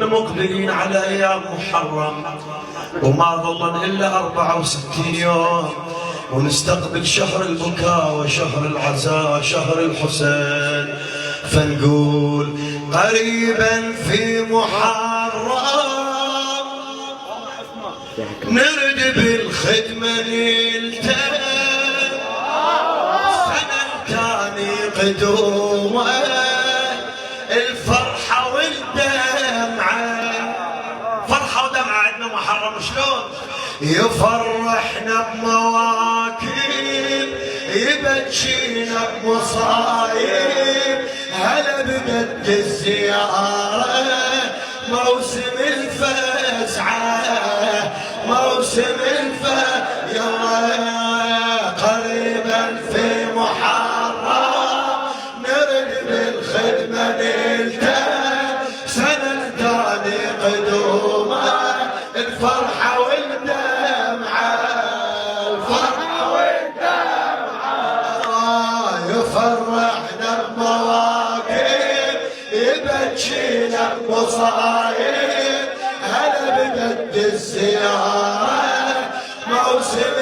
مقبلين على أيام محرم وما ظل إلا 64 يوم ونستقبل شهر البكاء وشهر العزاء شهر الحسين. فنقول قريبا في محرم نرد بالخدمة نلتهي سنة تاني قدومه الفرحة والدمعة. فرحة ودمعة عندنا محرم شلون يفرحنا بمواكب يبكينا بمصايب. هلا بدت الزيارة موسم الفزعة موسم يلا قريبا في محرم نرد بالخدمة نلتهي سنة تاني قدومه الفرحة والدمعة. الفرحة والدمعة يفرحنا بمواقف يبكينا بمصايب. هلا بدت الزيارة موسم